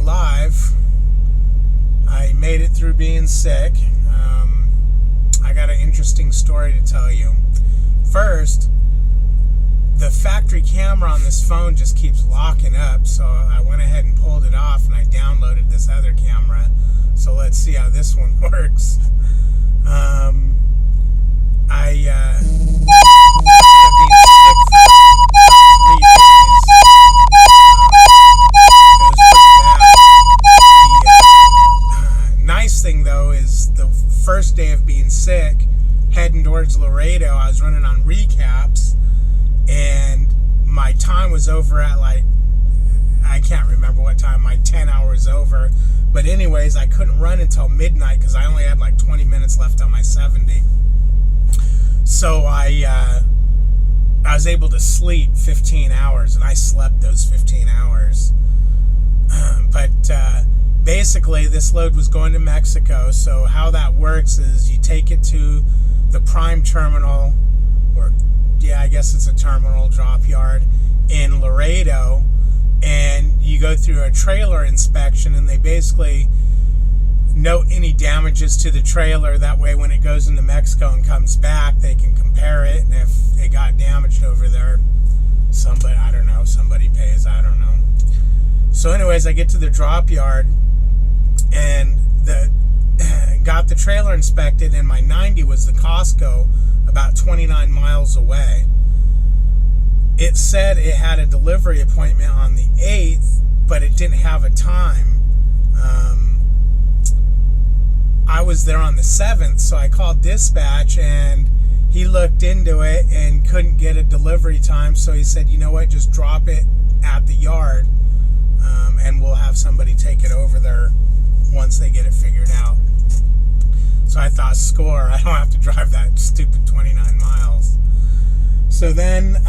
alive. I made it through being sick. I got an interesting story to tell you. First, the factory camera on this phone just keeps locking up, so I went ahead and pulled it off and I downloaded this other camera. So let's see how this one works. Thing though is the first day of being sick, heading towards Laredo, I was running on recaps and my time was over at I can't remember what time, my 10 hours over, but anyways, I couldn't run until midnight because I only had 20 minutes left on my 70. So I was able to sleep 15 hours and I slept those 15 hours. But basically, this load was going to Mexico, so how that works is you take it to the prime terminal, or I guess it's a terminal drop yard in Laredo, and you go through a trailer inspection, and they basically note any damages to the trailer. That way, when it goes into Mexico and comes back, they can compare it, and if it got damaged over there, somebody pays, I don't know. So anyways, I get to the drop yard, and got the trailer inspected, and my 90 was the Costco about 29 miles away. It said it had a delivery appointment on the 8th, but it didn't have a time. I was there on the 7th, so I called dispatch, and he looked into it and couldn't get a delivery time, so he said, you know what, just drop it at the yard, and we'll have somebody take it over there once they get it figured out. So I thought, score, I don't have to drive that stupid 29 miles. So then, the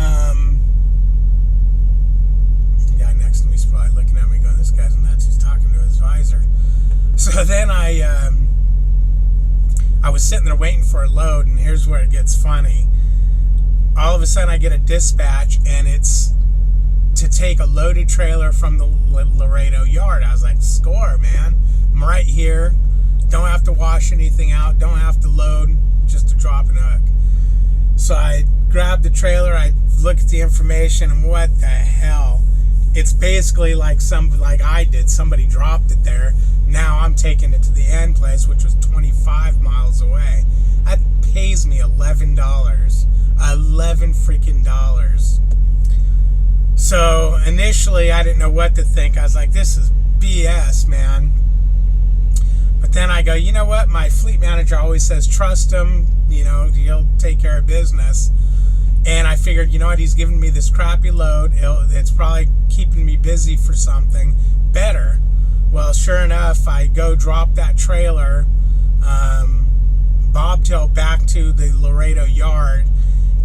guy next to me is probably looking at me going, this guy's nuts, he's talking to his visor. So then I was sitting there waiting for a load, and here's where it gets funny. All of a sudden I get a dispatch, and it's to take a loaded trailer from the Laredo yard. I was like, score, man. I'm right here. Don't have to wash anything out. Don't have to load. Just a drop and hook. So I grabbed the trailer. I looked at the information, and what the hell? It's basically like I did. Somebody dropped it there. Now I'm taking it to the end place, which was 25 miles away. That pays me $11. $11 freaking dollars. So initially I didn't know what to think. I was like, this is BS, man. But then I go, you know what? My fleet manager always says, trust him, he'll take care of business. And I figured, you know what? He's giving me this crappy load. It's probably keeping me busy for something better. Well, sure enough, I go drop that trailer, bobtail back to the Laredo yard,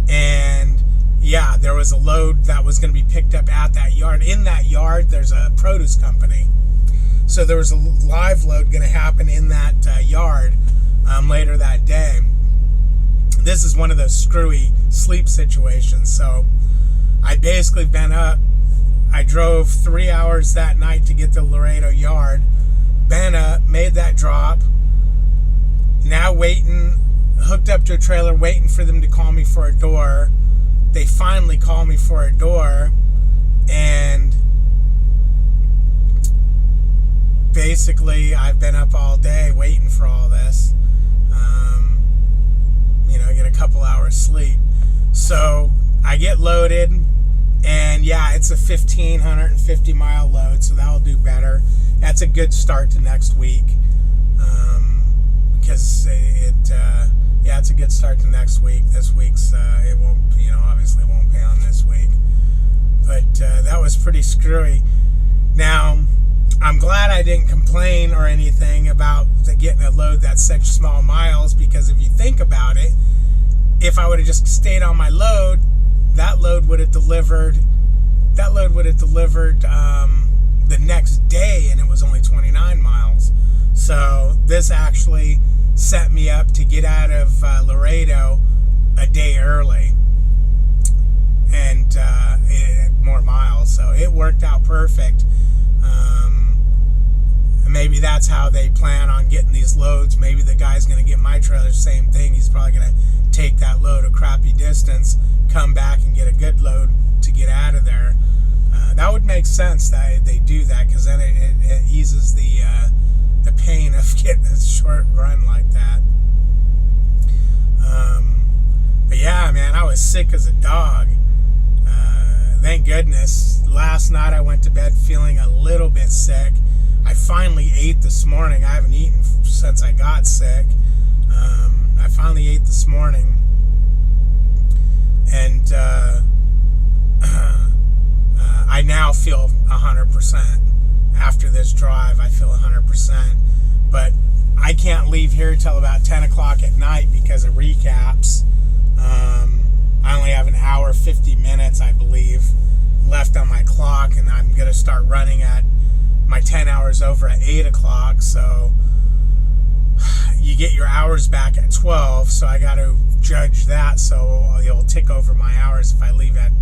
and yeah, there was a load that was going to be picked up at that yard. In that yard, there's a produce company. So there was a live load going to happen in that yard later that day. This is one of those screwy sleep situations. So I basically been up. I drove 3 hours that night to get to Laredo yard. Been up, made that drop. Now waiting, hooked up to a trailer, waiting for them to call me for a door. They finally call me for a door, and basically I've been up all day waiting for all this. Get a couple hours sleep. So I get loaded, and yeah, it's a 1,550 mile load, so that'll do better. That's a good start to next week, because it's a good start to next week. This week's it won't, obviously won't pay on this week, but that was pretty screwy. Now, I'm glad I didn't complain or anything about getting a load that's such small miles, because if you think about it, if I would have just stayed on my load, that load would have delivered the next day, and it was only 29 miles. So this actually set me up to get out of Laredo a day early, and more miles. So it worked out perfect. maybe that's how they plan on getting these loads. Maybe the guy's going to get my trailer, same thing. He's probably going to take that load a crappy distance, come back and get a good load to get out of there. That would make sense that they do that, because then it eases the pain of getting a short run like that. But yeah, man, I was sick as a dog. Thank goodness. Last night I went to bed feeling a little bit sick. I finally ate this morning. I haven't eaten since I got sick. I finally ate this morning. And I now feel 100%. After this drive, I feel 100%. But I can't leave here till about 10 o'clock at night because of recaps. I only have an hour, 50 minutes, I believe, left on my clock, and I'm going to start running at my 10 hours over at 8 o'clock. So you get your hours back at 12, so I got to judge that, so it'll tick over my hours if I leave at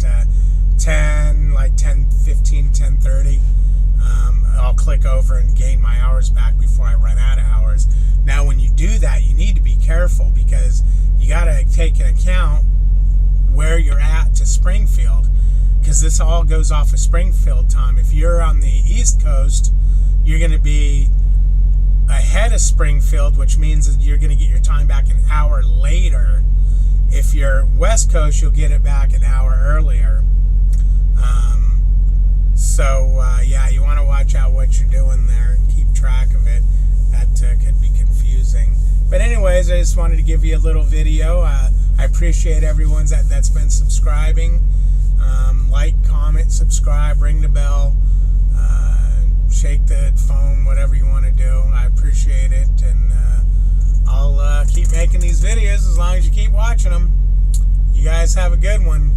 10, like 10:15, 10:30. I'll click over and gain my hours back before I run out of hours. Now, when you do that, you need to be careful, because you got to take into account where you're at to Springfield, because this all goes off of Springfield time. If you're on the East Coast, you're going to be ahead of Springfield, which means that you're going to get your time back an hour later. If you're West Coast, you'll get it back an hour earlier. Yeah, you want to watch out what you're doing there and keep track of it. That could be confusing. But anyways, I just wanted to give you a little video. I appreciate everyone that's been subscribing. Like, comment, subscribe, ring the bell, shake the phone, whatever you want to do. I appreciate it, and I'll keep making these videos as long as you keep watching them. You guys have a good one.